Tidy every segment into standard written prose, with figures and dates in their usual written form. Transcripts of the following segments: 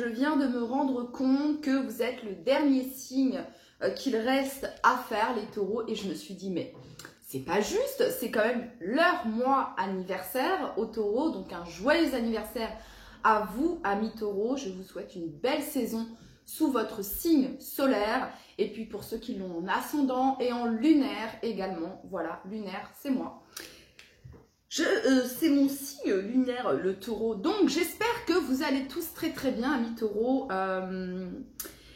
viens de me rendre compte que vous êtes le dernier signe qu'il reste à faire, les taureaux. Et je me suis dit, mais c'est pas juste, c'est quand même leur mois anniversaire aux taureaux. Donc un joyeux anniversaire à vous, amis taureaux. Je vous souhaite une belle saison sous votre signe solaire. Et puis pour ceux qui l'ont en ascendant et en lunaire également. Voilà, lunaire, c'est moi. C'est mon signe lunaire, le taureau. Donc j'espère que vous allez tous très très bien, amis taureaux.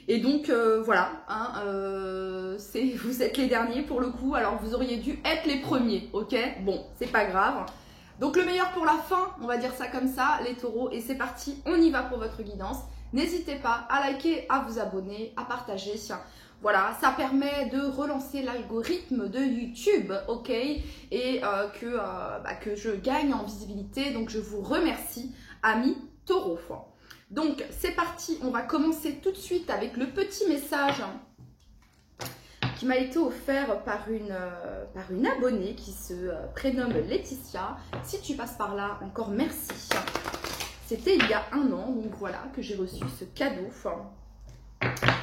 Et donc voilà, hein, vous êtes les derniers pour le coup. Alors vous auriez dû être les premiers, ok? Bon, c'est pas grave. Donc le meilleur pour la fin, on va dire ça comme ça, les taureaux. Et c'est parti, on y va pour votre guidance. N'hésitez pas à liker, à vous abonner, à partager. Voilà, ça permet de relancer l'algorithme de YouTube, ok? Et que je gagne en visibilité. Donc, je vous remercie, amis taureaux. Donc, c'est parti. On va commencer tout de suite avec le petit message qui m'a été offert par une abonnée qui se prénomme Laetitia. Si tu passes par là, encore merci. C'était il y a 1 an, donc voilà, que j'ai reçu ce cadeau.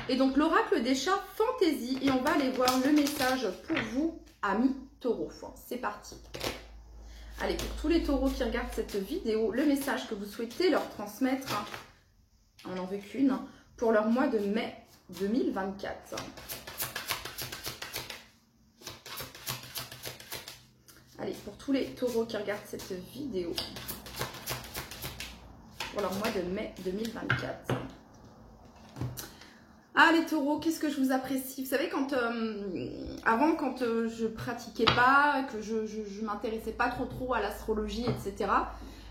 Et donc, l'oracle des chats Fantaisie. Et on va aller voir le message pour vous, amis taureaux. C'est parti. Allez, pour tous les taureaux qui regardent cette vidéo, le message que vous souhaitez leur transmettre, on n'en veut qu'une, pour leur mois de mai 2024. Allez, pour tous les taureaux qui regardent cette vidéo, pour leur mois de mai 2024. Ah les taureaux, qu'est-ce que je vous apprécie. Vous savez, avant, quand je pratiquais pas, que je m'intéressais pas trop à l'astrologie, etc.,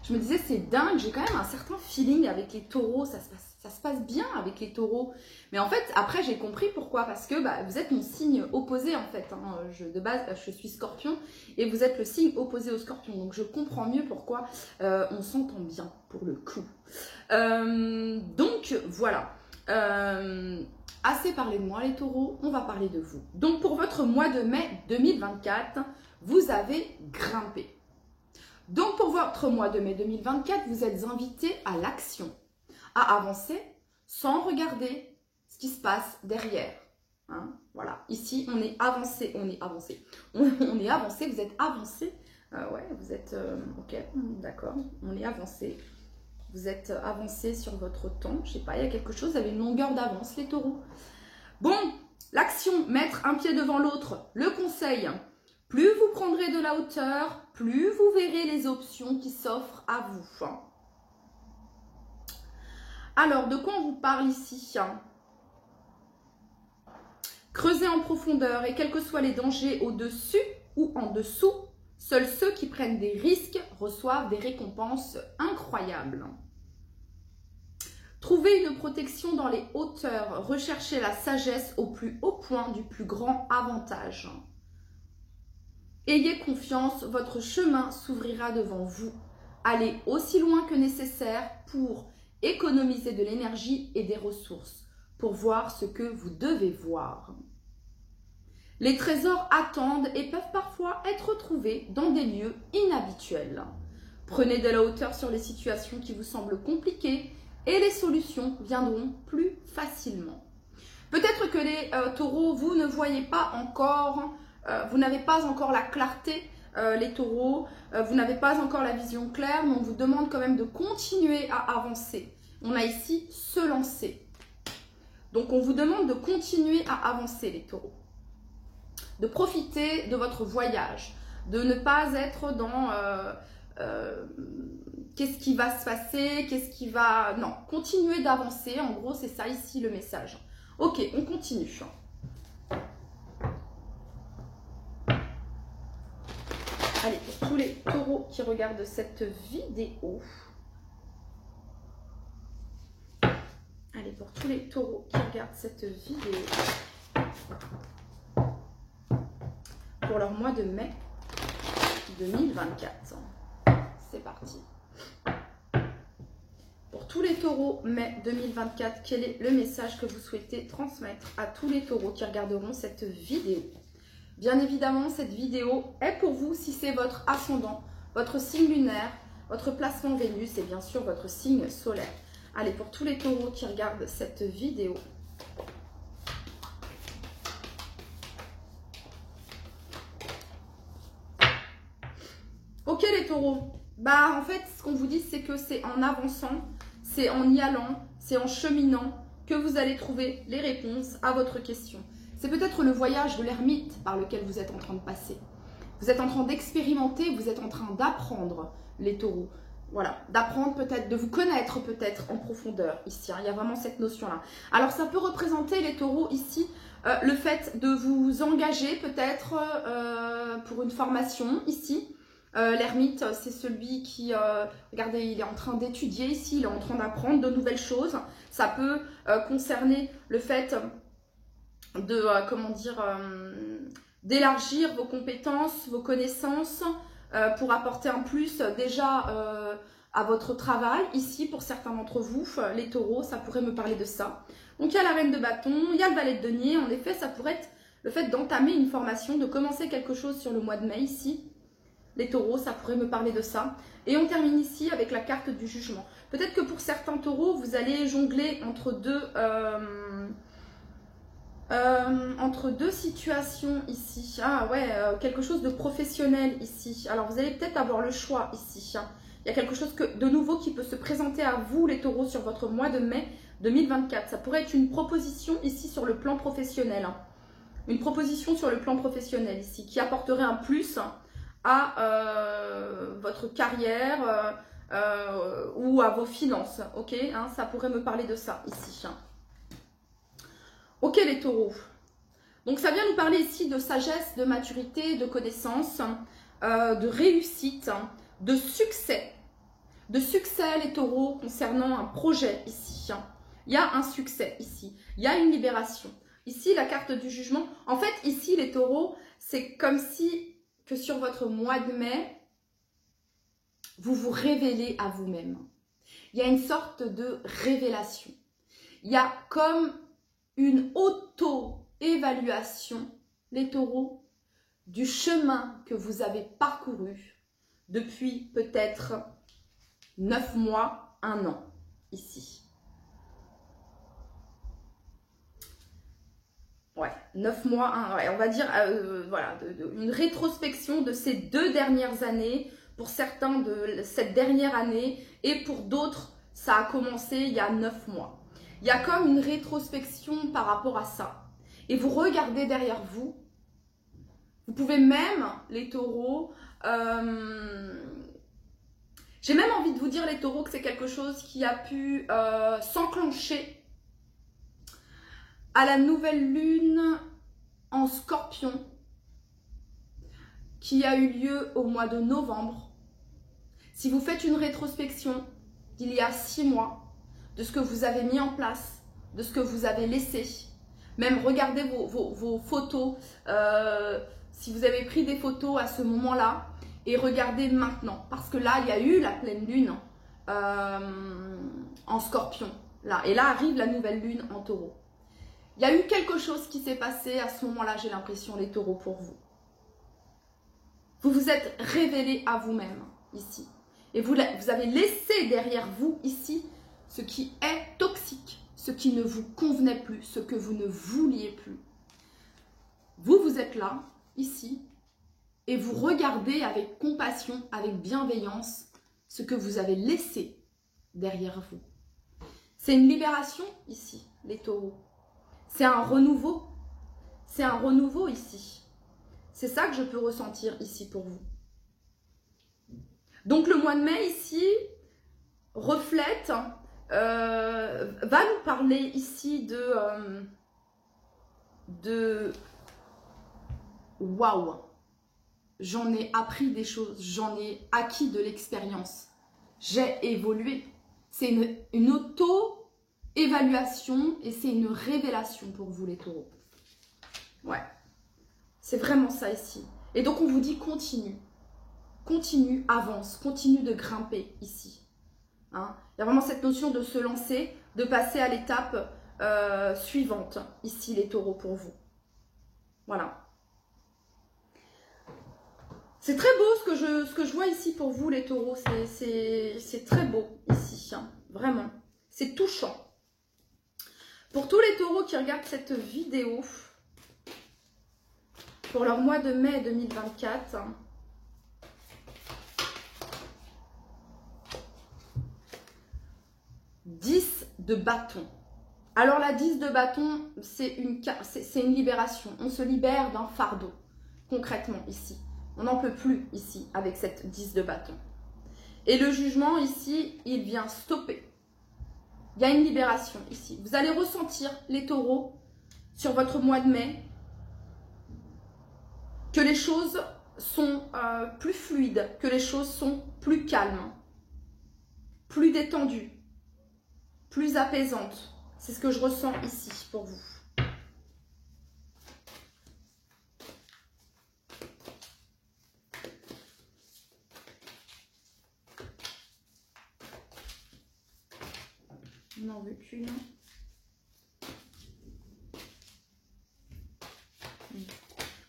je me disais, c'est dingue, j'ai quand même un certain feeling avec les taureaux, ça se passe bien avec les taureaux. Mais en fait, après, j'ai compris pourquoi. Parce que vous êtes mon signe opposé, en fait. Hein. De base, je suis scorpion et vous êtes le signe opposé au scorpion. Donc, je comprends mieux pourquoi on s'entend bien, pour le coup. Donc, voilà. Assez parlé de moi les taureaux, on va parler de vous. Donc pour votre mois de mai 2024, vous avez grimpé. Donc pour votre mois de mai 2024, vous êtes invité à l'action, à avancer sans regarder ce qui se passe derrière. Hein, voilà, ici on est avancé, on est avancé, vous êtes avancé. Ouais, vous êtes ok, d'accord, on est avancé. Vous êtes avancé sur votre temps, je sais pas, il y a quelque chose, vous avez une longueur d'avance les taureaux. Bon, l'action, mettre un pied devant l'autre, le conseil, plus vous prendrez de la hauteur, plus vous verrez les options qui s'offrent à vous. Alors, de quoi on vous parle ici? Creusez en profondeur et quels que soient les dangers au-dessus ou en dessous, seuls ceux qui prennent des risques reçoivent des récompenses incroyables. Trouvez une protection dans les hauteurs. Recherchez la sagesse au plus haut point du plus grand avantage. Ayez confiance, votre chemin s'ouvrira devant vous. Allez aussi loin que nécessaire pour économiser de l'énergie et des ressources, pour voir ce que vous devez voir. Les trésors attendent et peuvent parfois être trouvés dans des lieux inhabituels. Prenez de la hauteur sur les situations qui vous semblent compliquées et les solutions viendront plus facilement. Peut-être que les taureaux, vous ne voyez pas encore, vous n'avez pas encore la clarté, les taureaux, vous n'avez pas encore la vision claire, mais on vous demande quand même de continuer à avancer. On a ici se lancer. Donc on vous demande de continuer à avancer les taureaux. De profiter de votre voyage, de ne pas être dans qu'est-ce qui va se passer, qu'est-ce qui va... Non, continuez d'avancer, en gros c'est ça ici le message. Ok, on continue. Allez, pour tous les taureaux qui regardent cette vidéo. Allez, pour tous les taureaux qui regardent cette vidéo. Pour leur mois de mai 2024. C'est parti. Pour tous les taureaux, mai 2024, quel est le message que vous souhaitez transmettre à tous les taureaux qui regarderont cette vidéo? Bien évidemment, cette vidéo est pour vous si c'est votre ascendant, votre signe lunaire, votre placement Vénus et bien sûr votre signe solaire. Allez, pour tous les taureaux qui regardent cette vidéo. Ok les taureaux, bah en fait ce qu'on vous dit c'est que c'est en avançant, c'est en y allant, c'est en cheminant que vous allez trouver les réponses à votre question. C'est peut-être le voyage de l'ermite par lequel vous êtes en train de passer. Vous êtes en train d'expérimenter, vous êtes en train d'apprendre les taureaux. Voilà, d'apprendre peut-être, de vous connaître peut-être en profondeur ici. Hein, il y a vraiment cette notion-là. Alors ça peut représenter les taureaux ici, le fait de vous engager peut-être pour une formation ici. L'ermite, c'est celui qui, regardez, il est en train d'étudier ici, il est en train d'apprendre de nouvelles choses. Ça peut concerner le fait de, comment dire, d'élargir vos compétences, vos connaissances pour apporter un plus déjà à votre travail. Ici, pour certains d'entre vous, les taureaux, ça pourrait me parler de ça. Donc, il y a la reine de bâton, il y a le valet de denier. En effet, ça pourrait être le fait d'entamer une formation, de commencer quelque chose sur le mois de mai ici. Les taureaux, ça pourrait me parler de ça. Et on termine ici avec la carte du jugement. Peut-être que pour certains taureaux, vous allez jongler entre deux situations ici. Ah ouais, quelque chose de professionnel ici. Alors, vous allez peut-être avoir le choix ici. Hein. Il y a quelque chose de nouveau qui peut se présenter à vous, les taureaux, sur votre mois de mai 2024. Ça pourrait être une proposition ici sur le plan professionnel. Hein. Une proposition sur le plan professionnel ici qui apporterait un plus à votre carrière ou à vos finances, ok, hein, ça pourrait me parler de ça ici. Hein. Ok les taureaux, donc ça vient nous parler ici de sagesse, de maturité, de connaissance, de réussite, de succès les taureaux concernant un projet ici. Hein. Il y a un succès ici, il y a une libération. Ici la carte du jugement, en fait ici les taureaux, c'est comme si que sur votre mois de mai, vous vous révélez à vous-même. Il y a une sorte de révélation. Il y a comme une auto-évaluation, les taureaux, du chemin que vous avez parcouru depuis peut-être 9 mois, 1 an, ici. Ouais, 9 mois, ouais, on va dire, voilà, une rétrospection de ces 2 dernières années, pour certains de cette dernière année, et pour d'autres, ça a commencé il y a 9 mois. Il y a comme une rétrospection par rapport à ça. Et vous regardez derrière vous, vous pouvez même, les taureaux, j'ai même envie de vous dire, les taureaux, que c'est quelque chose qui a pu s'enclencher à la nouvelle lune en Scorpion qui a eu lieu au mois de novembre. Si vous faites une rétrospection d'il y a 6 mois, de ce que vous avez mis en place, de ce que vous avez laissé, même regardez vos photos, si vous avez pris des photos à ce moment-là, et regardez maintenant, parce que là, il y a eu la pleine lune en Scorpion, là, et là arrive la nouvelle lune en Taureau. Il y a eu quelque chose qui s'est passé à ce moment-là, j'ai l'impression, les taureaux, pour vous. Vous vous êtes révélé à vous-même, ici. Et vous avez laissé derrière vous, ici, ce qui est toxique, ce qui ne vous convenait plus, ce que vous ne vouliez plus. Vous êtes là, ici, et vous regardez avec compassion, avec bienveillance, ce que vous avez laissé derrière vous. C'est une libération, ici, les taureaux. C'est un renouveau. C'est un renouveau ici. C'est ça que je peux ressentir ici pour vous. Donc le mois de mai ici reflète, va nous parler ici de waouh, j'en ai appris des choses, j'en ai acquis de l'expérience, j'ai évolué. C'est une auto-évaluation et c'est une révélation pour vous les taureaux. Ouais, c'est vraiment ça ici. Et donc on vous dit continue, continue, avance, continue de grimper ici. Hein, il y a vraiment cette notion de se lancer, de passer à l'étape suivante ici les taureaux pour vous. Voilà. C'est très beau ce que je vois ici pour vous les taureaux, c'est très beau ici, hein, vraiment. C'est touchant. Pour tous les taureaux qui regardent cette vidéo, pour leur mois de mai 2024, 10 de bâton. Alors la 10 de bâton, c'est une libération. On se libère d'un fardeau, concrètement ici. On n'en peut plus ici avec cette 10 de bâton. Et le jugement ici, il vient stopper. Il y a une libération ici. Vous allez ressentir, les taureaux, sur votre mois de mai, que les choses sont plus fluides, que les choses sont plus calmes, plus détendues, plus apaisantes. C'est ce que je ressens ici pour vous. On n'en veut plus, là.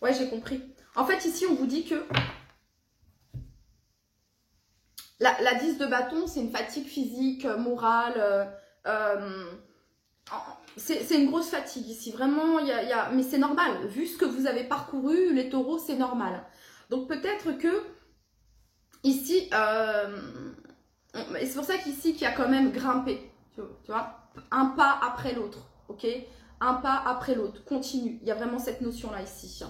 Ouais, j'ai compris. En fait, ici, on vous dit que la 10 de bâton, c'est une fatigue physique, morale. C'est une grosse fatigue ici. Vraiment, mais c'est normal. Vu ce que vous avez parcouru, les taureaux, c'est normal. Donc, peut-être que ici, et c'est pour ça qu'ici, qu'il y a quand même grimpé. Tu vois, un pas après l'autre. Ok, un pas après l'autre. Continue. Il y a vraiment cette notion-là ici.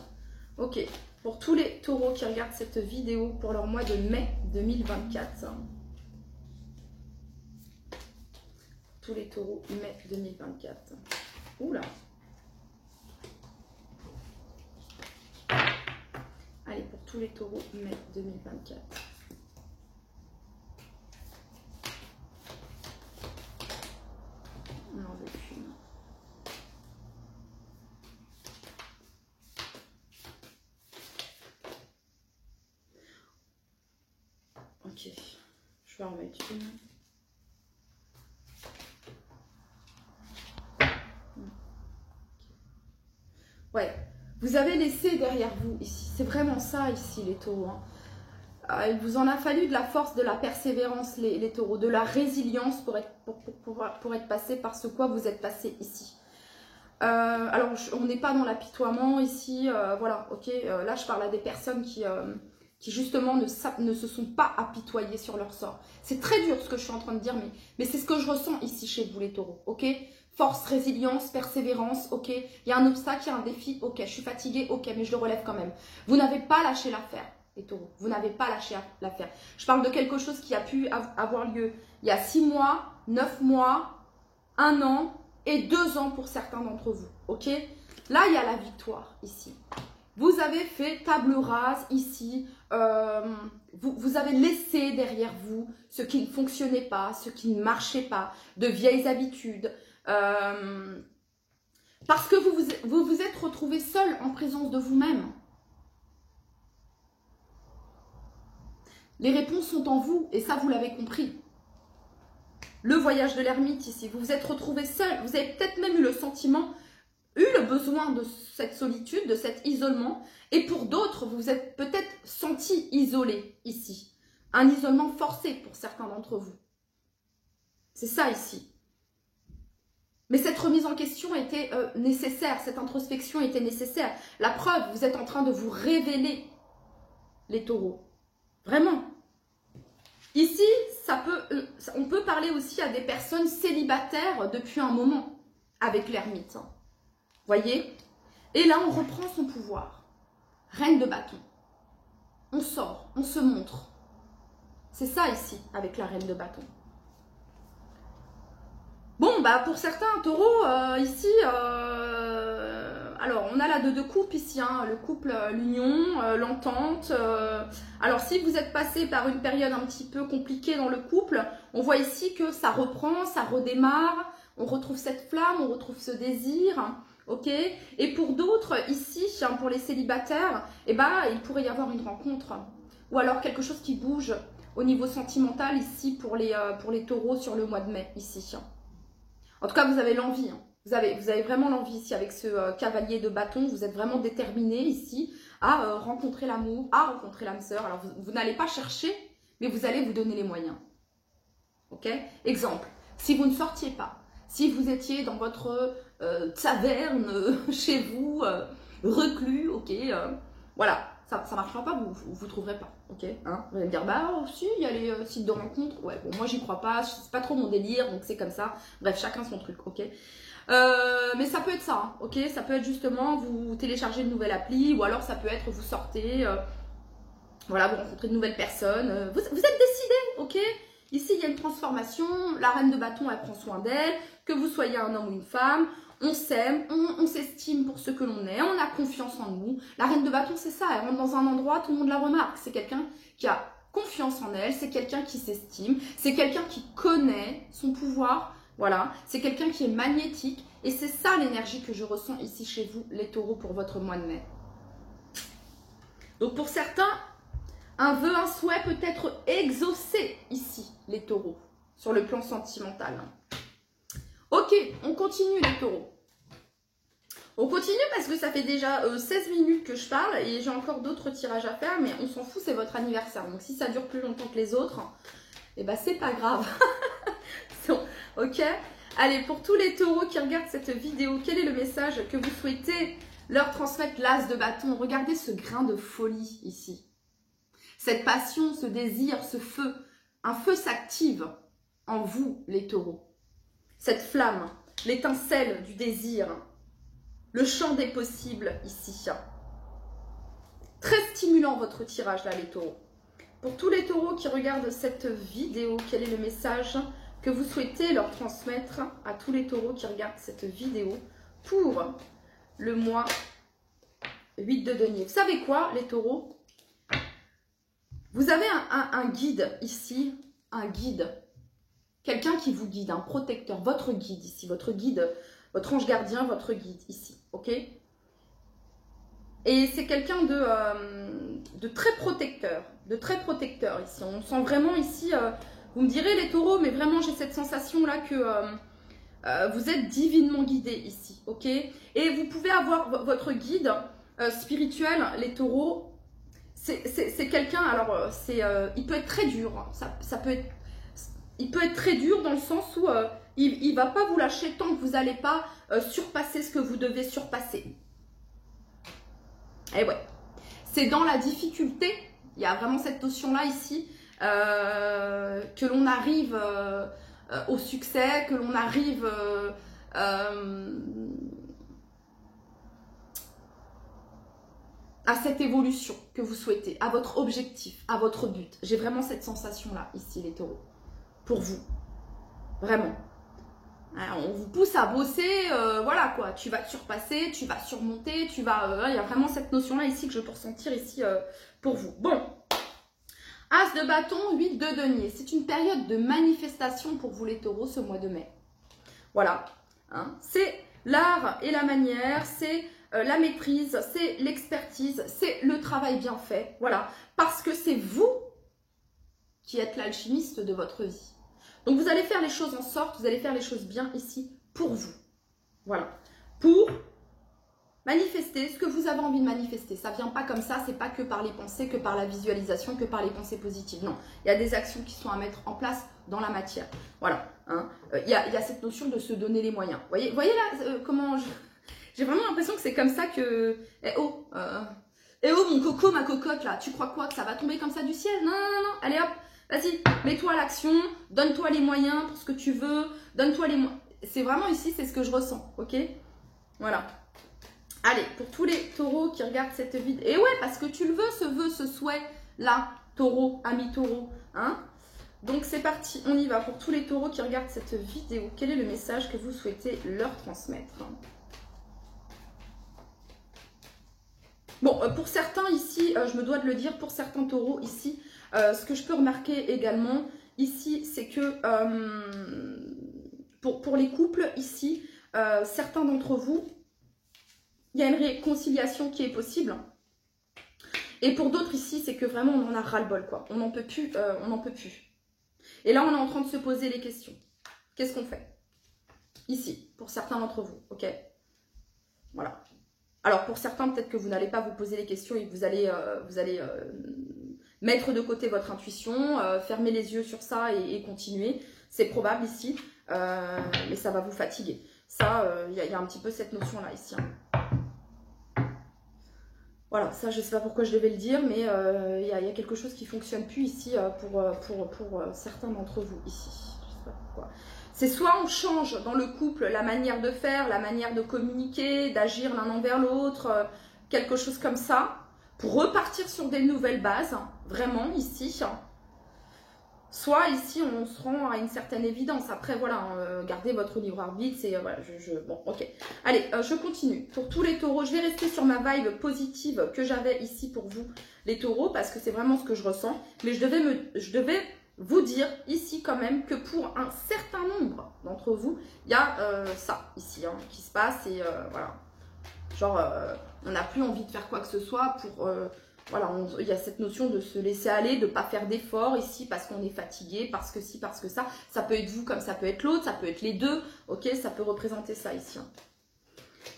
Ok. Pour tous les taureaux qui regardent cette vidéo pour leur mois de mai 2024. Tous les taureaux mai 2024. Oula. Allez, pour tous les taureaux mai 2024. On n'en veut plus. Ok, je vais en mettre une. Ouais, vous avez laissé derrière vous ici. C'est vraiment ça ici, les taureaux. Il vous en a fallu de la force, de la persévérance, les taureaux, de la résilience pour être passé par ce quoi vous êtes passé ici. Alors, on n'est pas dans l'apitoiement ici. Voilà, ok. Là, je parle à des personnes qui justement ne se sont pas apitoyées sur leur sort. C'est très dur ce que je suis en train de dire, mais c'est ce que je ressens ici chez vous, les taureaux, ok? Force, résilience, persévérance, ok? Il y a un obstacle, il y a un défi, ok, je suis fatiguée, ok, mais je le relève quand même. Vous n'avez pas lâché l'affaire, les taureaux. Vous n'avez pas lâché l'affaire. Je parle de quelque chose qui a pu avoir lieu il y a 6 mois, 9 mois, 1 an et 2 ans pour certains d'entre vous, ok? Là, il y a la victoire ici. Vous avez fait table rase ici, vous avez laissé derrière vous ce qui ne fonctionnait pas, ce qui ne marchait pas, de vieilles habitudes, parce que vous vous êtes retrouvé seul en présence de vous-même. Les réponses sont en vous et ça vous l'avez compris. Le voyage de l'ermite ici, vous vous êtes retrouvé seul, vous avez peut-être même eu le sentiment, le besoin de cette solitude, de cet isolement, et pour d'autres, vous vous êtes peut-être senti isolé ici. Un isolement forcé pour certains d'entre vous. C'est ça ici. Mais cette remise en question était nécessaire, cette introspection était nécessaire. La preuve, vous êtes en train de vous révéler, les taureaux. Vraiment. Ici, on peut parler aussi à des personnes célibataires depuis un moment avec l'ermite. Voyez? Et là, on reprend son pouvoir. Reine de bâton. On sort, on se montre. C'est ça ici, avec la reine de bâton. Bon, bah pour certains taureaux, ici, alors on a la 2 de coupe ici, hein, le couple, l'union, l'entente. Alors si vous êtes passé par une période un petit peu compliquée dans le couple, on voit ici que ça reprend, ça redémarre, on retrouve cette flamme, on retrouve ce désir. Ok, et pour d'autres, ici, pour les célibataires, eh ben, il pourrait y avoir une rencontre. Ou alors quelque chose qui bouge au niveau sentimental, ici, pour les taureaux sur le mois de mai, ici. En tout cas, vous avez l'envie. Vous avez vraiment l'envie ici avec ce cavalier de bâton. Vous êtes vraiment déterminé ici à rencontrer l'amour, à rencontrer l'âme sœur. Alors, vous n'allez pas chercher, mais vous allez vous donner les moyens. Ok, exemple. Si vous ne sortiez pas, si vous étiez dans votre taverne chez vous, reclus, ok, voilà, ça ne marchera pas, vous ne trouverez pas, ok, hein. Vous allez me dire, bah si, il y a les sites de rencontres, ouais, bon, moi j'y crois pas, c'est pas trop mon délire, donc c'est comme ça, bref, chacun son truc, ok. Mais ça peut être ça, hein, ok, ça peut être justement, vous téléchargez une nouvelle appli, ou alors ça peut être, vous sortez, voilà, vous rencontrez de nouvelles personnes, vous êtes décidé, ok. Ici, il y a une transformation, la reine de bâton, elle prend soin d'elle, que vous soyez un homme ou une femme, on s'aime, on s'estime pour ce que l'on est, on a confiance en nous. La reine de bâton, c'est ça, elle rentre dans un endroit, tout le monde la remarque. C'est quelqu'un qui a confiance en elle, c'est quelqu'un qui s'estime, c'est quelqu'un qui connaît son pouvoir, voilà. C'est quelqu'un qui est magnétique et c'est ça l'énergie que je ressens ici chez vous, les taureaux, pour votre mois de mai. Donc pour certains, un vœu, un souhait peut être exaucé ici, les taureaux, sur le plan sentimental. Ok, on continue les taureaux. On continue parce que ça fait déjà 16 minutes que je parle et j'ai encore d'autres tirages à faire, mais on s'en fout, c'est votre anniversaire. Donc si ça dure plus longtemps que les autres, eh ben c'est pas grave. Ok. Allez, pour tous les taureaux qui regardent cette vidéo, quel est le message que vous souhaitez leur transmettre, l'as de bâton? Regardez ce grain de folie ici. Cette passion, ce désir, ce feu. Un feu s'active en vous, les taureaux. Cette flamme, l'étincelle du désir, le champ des possibles ici. Très stimulant votre tirage là, les taureaux. Pour tous les taureaux qui regardent cette vidéo, quel est le message que vous souhaitez leur transmettre à tous les taureaux qui regardent cette vidéo pour le mois 8 de denier? Vous savez quoi, les taureaux? Vous avez un guide ici, un guide. Quelqu'un qui vous guide, un protecteur, votre guide ici, votre guide, votre ange gardien, votre guide ici, ok? Et c'est quelqu'un de très protecteur ici. On sent vraiment ici, vous me direz les taureaux, mais vraiment j'ai cette sensation-là que vous êtes divinement guidés ici, ok? Et vous pouvez avoir votre guide spirituel, les taureaux, c'est quelqu'un, alors il peut être très dur, hein. Il peut être très dur dans le sens où il ne va pas vous lâcher tant que vous n'allez pas surpasser ce que vous devez surpasser. Et ouais, c'est dans la difficulté, il y a vraiment cette notion-là ici, que l'on arrive au succès, que l'on arrive à cette évolution que vous souhaitez, à votre objectif, à votre but. J'ai vraiment cette sensation-là ici, les taureaux. Pour vous, vraiment. Alors, on vous pousse à bosser, voilà quoi, tu vas te surpasser, tu vas surmonter, il y a vraiment cette notion-là ici que je peux ressentir ici pour vous. Bon, As de bâton, 8 de denier, c'est une période de manifestation pour vous les taureaux ce mois de mai. Voilà, hein. C'est l'art et la manière, c'est la maîtrise, c'est l'expertise, c'est le travail bien fait, voilà, parce que c'est vous qui êtes l'alchimiste de votre vie. Donc, vous allez faire les choses en sorte, vous allez faire les choses bien ici pour vous. Voilà. Pour manifester ce que vous avez envie de manifester. Ça ne vient pas comme ça, c'est pas que par les pensées, que par la visualisation, que par les pensées positives. Non, il y a des actions qui sont à mettre en place dans la matière. Voilà. Hein. Il y a cette notion de se donner les moyens. Voyez là comment j'ai vraiment l'impression que c'est comme ça que... Eh oh, mon coco, ma cocotte là, tu crois quoi? Que ça va tomber comme ça du ciel? Non, non, non, non. Allez hop. Vas-y, mets-toi à l'action, donne-toi les moyens pour ce que tu veux, donne-toi les moyens. C'est vraiment ici, c'est ce que je ressens, ok? Voilà. Allez, pour tous les taureaux qui regardent cette vidéo. Et ouais, parce que tu le veux, ce souhait-là, taureau, ami taureau, hein? Donc c'est parti, on y va. Pour tous les taureaux qui regardent cette vidéo, quel est le message que vous souhaitez leur transmettre? Bon, pour certains ici, je me dois de le dire, pour certains taureaux ici, ce que je peux remarquer également ici, c'est que pour les couples ici, certains d'entre vous, il y a une réconciliation qui est possible. Et pour d'autres ici, c'est que vraiment on en a ras-le-bol, quoi. On n'en peut plus, on n'en peut plus. Et là, on est en train de se poser les questions. Qu'est-ce qu'on fait? Ici, pour certains d'entre vous, ok? Voilà. Alors pour certains, peut-être que vous n'allez pas vous poser les questions et que vous allez mettre de côté votre intuition, fermer les yeux sur ça et continuer. C'est probable ici. mais ça va vous fatiguer. Ça, il y a un petit peu cette notion-là ici. Hein. Voilà, ça, je ne sais pas pourquoi je devais le dire, mais il y a quelque chose qui ne fonctionne plus ici pour certains d'entre vous ici. Je sais pas pourquoi. C'est soit on change dans le couple la manière de faire, la manière de communiquer, d'agir l'un envers l'autre, quelque chose comme ça, pour repartir sur des nouvelles bases, hein, vraiment ici. Soit ici, on se rend à une certaine évidence. Après, voilà, gardez votre libre arbitre. C'est voilà, bon, ok. Allez, je continue. Pour tous les taureaux, je vais rester sur ma vibe positive que j'avais ici pour vous, les taureaux, parce que c'est vraiment ce que je ressens. Mais je devais vous dire ici quand même que pour un certain nombre d'entre vous, il y a ça ici hein, qui se passe. Et voilà, genre, on n'a plus envie de faire quoi que ce soit pour... voilà, il y a cette notion de se laisser aller, de ne pas faire d'efforts ici parce qu'on est fatigué, parce que si, parce que ça. Ça peut être vous comme ça peut être l'autre, ça peut être les deux. Ok, ça peut représenter ça ici.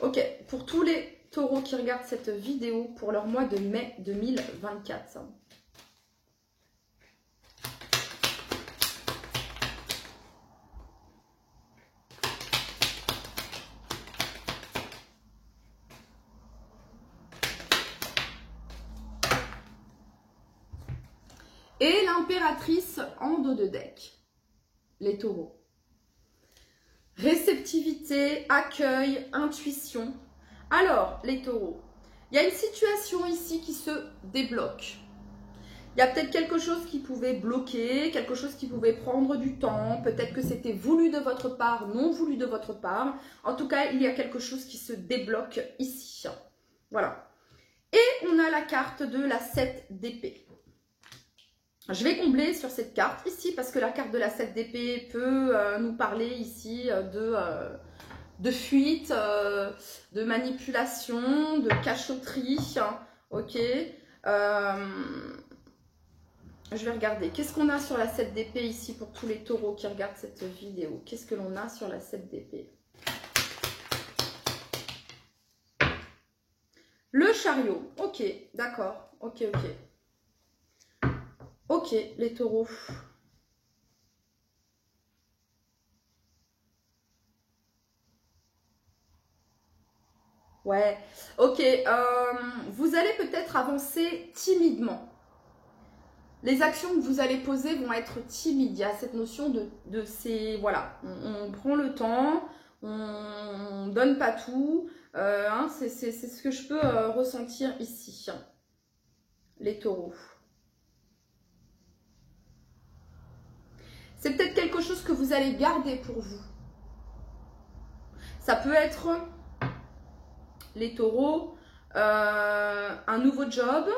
Ok, pour tous les taureaux qui regardent cette vidéo pour leur mois de mai 2024. Et l'impératrice en dos de deck, les taureaux. Réceptivité, accueil, intuition. Alors, les taureaux, il y a une situation ici qui se débloque. Il y a peut-être quelque chose qui pouvait bloquer, quelque chose qui pouvait prendre du temps. Peut-être que c'était voulu de votre part, non voulu de votre part. En tout cas, il y a quelque chose qui se débloque ici. Voilà. Et on a la carte de la 7 d'épée. Je vais combler sur cette carte ici parce que la carte de la 7 d'épée peut nous parler ici de fuite, de manipulation, de cachotterie. Ok. Je vais regarder. Qu'est-ce qu'on a sur la 7 d'épée ici pour tous les taureaux qui regardent cette vidéo? Qu'est-ce que l'on a sur la 7 d'épée? Le chariot. Ok, d'accord. Ok, ok. Ok, les taureaux. Ouais, ok. Vous allez peut-être avancer timidement. Les actions que vous allez poser vont être timides. Il y a cette notion de ces... Voilà, on prend le temps, on ne donne pas tout. Hein, c'est ce que je peux ressentir ici, les taureaux. C'est peut-être quelque chose que vous allez garder pour vous. Ça peut être, les taureaux, un nouveau job,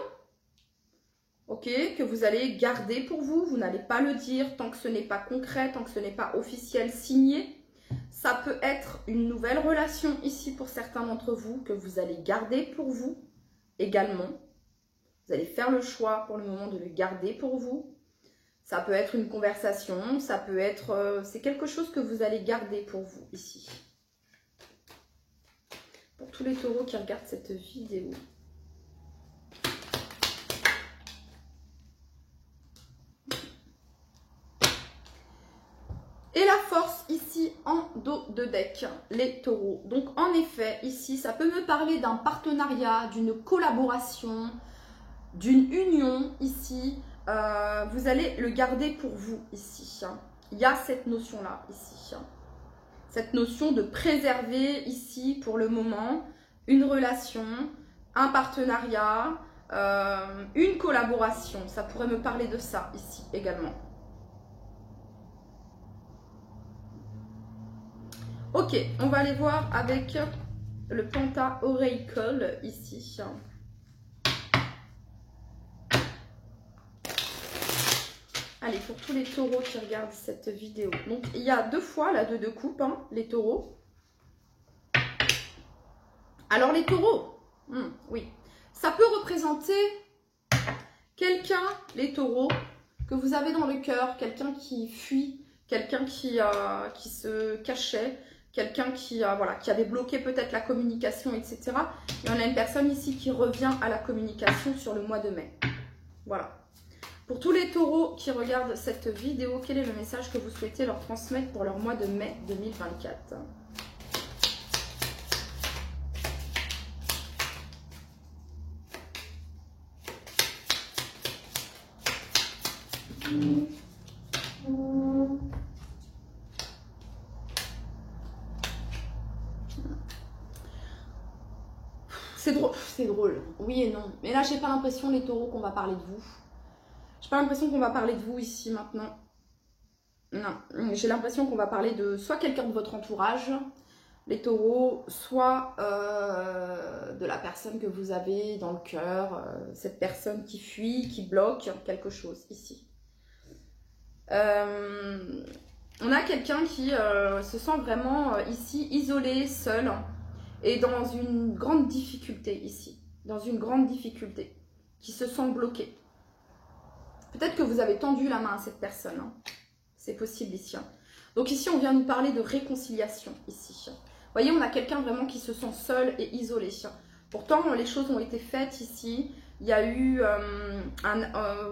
ok, que vous allez garder pour vous. Vous n'allez pas le dire tant que ce n'est pas concret, tant que ce n'est pas officiel, signé. Ça peut être une nouvelle relation ici pour certains d'entre vous que vous allez garder pour vous également. Vous allez faire le choix pour le moment de le garder pour vous. Ça peut être une conversation, ça peut être... c'est quelque chose que vous allez garder pour vous ici. Pour tous les taureaux qui regardent cette vidéo. Et la force ici en dos de deck, les taureaux. Donc en effet, ici, ça peut me parler d'un partenariat, d'une collaboration, d'une union ici. Vous allez le garder pour vous ici. Il y a cette notion-là ici. Cette notion de préserver ici pour le moment une relation, un partenariat, une collaboration. Ça pourrait me parler de ça ici également. Ok, on va aller voir avec le Penta Oracle ici. Allez, pour tous les taureaux qui regardent cette vidéo. Donc, il y a deux fois la 2 de coupe, hein, les taureaux. Alors, les taureaux, oui, ça peut représenter quelqu'un, les taureaux, que vous avez dans le cœur, quelqu'un qui fuit, quelqu'un qui se cachait, quelqu'un qui avait bloqué peut-être la communication, etc. Et on a une personne ici qui revient à la communication sur le mois de mai. Voilà. Pour tous les taureaux qui regardent cette vidéo, quel est le message que vous souhaitez leur transmettre pour leur mois de mai 2024? C'est drôle, oui et non. Mais là, j'ai pas l'impression, les taureaux, qu'on va parler de vous. J'ai pas l'impression qu'on va parler de vous ici maintenant. Non, j'ai l'impression qu'on va parler de soit quelqu'un de votre entourage, les taureaux, soit de la personne que vous avez dans le cœur, cette personne qui fuit, qui bloque quelque chose ici. On a quelqu'un qui se sent vraiment ici isolé, seul, et dans une grande difficulté ici, dans une grande difficulté, qui se sent bloqué. Peut-être que vous avez tendu la main à cette personne, hein. C'est possible ici. Hein. Donc ici, on vient nous parler de réconciliation ici. Vous voyez, on a quelqu'un vraiment qui se sent seul et isolé. Pourtant, les choses ont été faites ici. Il y a eu,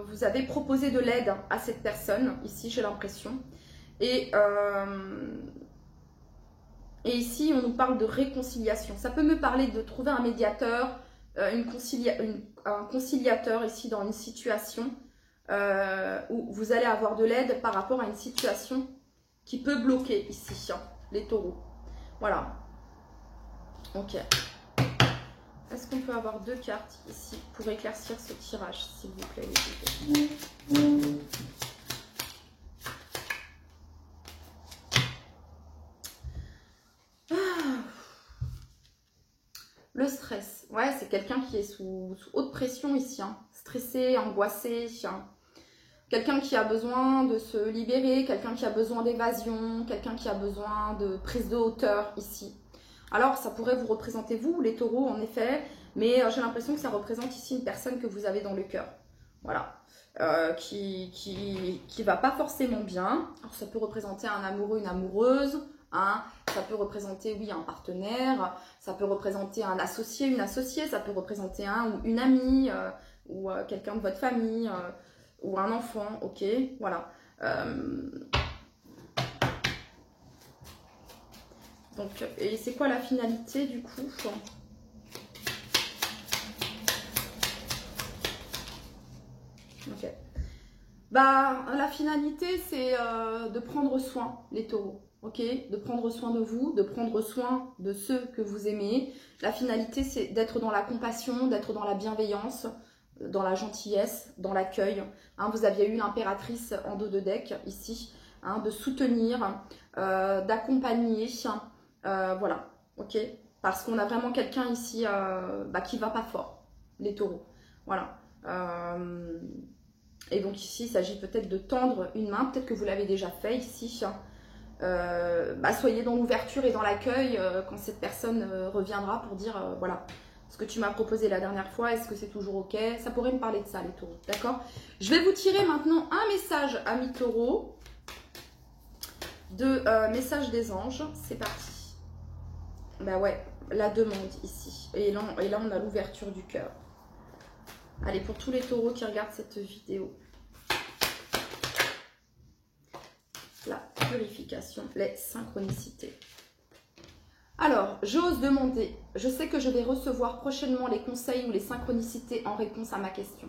vous avez proposé de l'aide à cette personne, ici, j'ai l'impression. Et ici, on nous parle de réconciliation. Ça peut me parler de trouver un médiateur, un conciliateur ici dans une situation où vous allez avoir de l'aide par rapport à une situation qui peut bloquer ici, hein, les taureaux. Voilà. Ok. Est-ce qu'on peut avoir 2 cartes ici pour éclaircir ce tirage, s'il vous plaît, les filles? Le stress, ouais, c'est quelqu'un qui est sous haute pression ici, hein. Stressé, angoissé, hein. Quelqu'un qui a besoin de se libérer, quelqu'un qui a besoin d'évasion, quelqu'un qui a besoin de prise de hauteur ici. Alors, ça pourrait vous représenter vous, les taureaux, en effet, mais j'ai l'impression que ça représente ici une personne que vous avez dans le cœur. Voilà. Qui va pas forcément bien. Alors, ça peut représenter un amoureux, une amoureuse, hein. Ça peut représenter, oui, un partenaire, ça peut représenter un associé, une associée, ça peut représenter un ou une amie, ou quelqu'un de votre famille, ou un enfant, ok, voilà. Donc, et c'est quoi la finalité du coup? Ok. Bah, la finalité, c'est de prendre soin, les taureaux, ok? De prendre soin de vous, de prendre soin de ceux que vous aimez. La finalité, c'est d'être dans la compassion, d'être dans la bienveillance, dans la gentillesse, dans l'accueil. Hein, vous aviez eu l'impératrice en dos de deck, ici, hein, de soutenir, d'accompagner, voilà, ok? Parce qu'on a vraiment quelqu'un ici qui va pas fort, les taureaux, voilà. Et donc ici, il s'agit peut-être de tendre une main, peut-être que vous l'avez déjà fait ici. Soyez dans l'ouverture et dans l'accueil quand cette personne reviendra pour dire, voilà, ce que tu m'as proposé la dernière fois, est-ce que c'est toujours ok? Ça pourrait me parler de ça, les taureaux, d'accord? Je vais vous tirer maintenant un message, amis taureaux, de message des anges. C'est parti. Bah ouais, la demande ici. Et là on a l'ouverture du cœur. Allez, pour tous les taureaux qui regardent cette vidéo. La purification, les synchronicités. Alors, j'ose demander, je sais que je vais recevoir prochainement les conseils ou les synchronicités en réponse à ma question.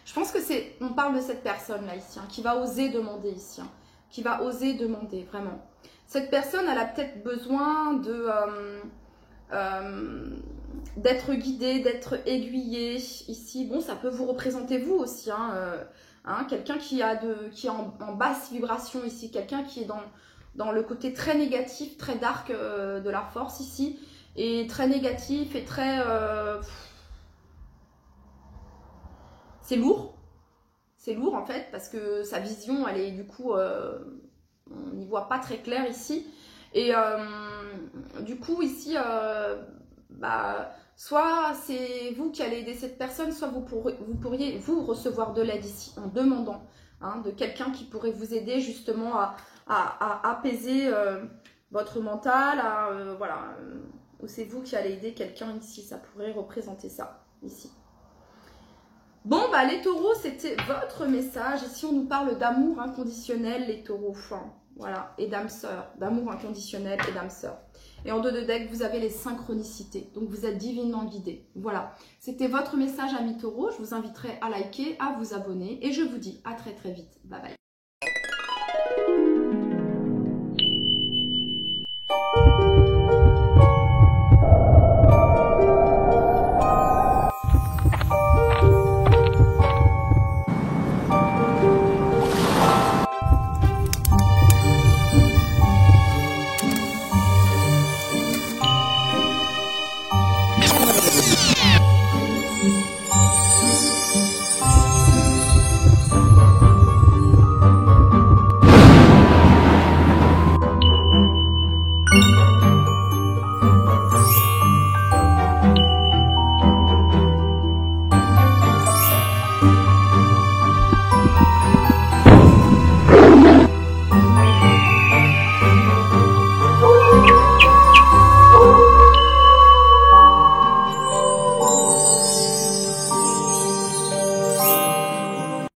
Je pense que c'est, on parle de cette personne-là ici, hein, qui va oser demander ici, hein, qui va oser demander, vraiment. Cette personne, elle a peut-être besoin de... d'être guidée, d'être aiguillée ici. Bon, ça peut vous représenter vous aussi, quelqu'un qui est en basse vibration ici, quelqu'un qui est dans le côté très négatif, très dark de la force ici, et très négatif et très... c'est lourd en fait, parce que sa vision, elle est du coup... on n'y voit pas très clair ici. Et du coup, ici... soit c'est vous qui allez aider cette personne, soit vous pourriez vous recevoir de l'aide ici en demandant de quelqu'un qui pourrait vous aider justement à apaiser votre mental, voilà, ou c'est vous qui allez aider quelqu'un ici, ça pourrait représenter ça ici. Bon, bah les taureaux, c'était votre message. Ici, on nous parle d'amour inconditionnel, les taureaux. Enfin, voilà, et d'âme sœur, d'amour inconditionnel et d'âme sœur. Et en dos de deck, vous avez les synchronicités. Donc, vous êtes divinement guidés. Voilà, c'était votre message, amis taureaux. Je vous inviterai à liker, à vous abonner. Et je vous dis à très très vite. Bye bye.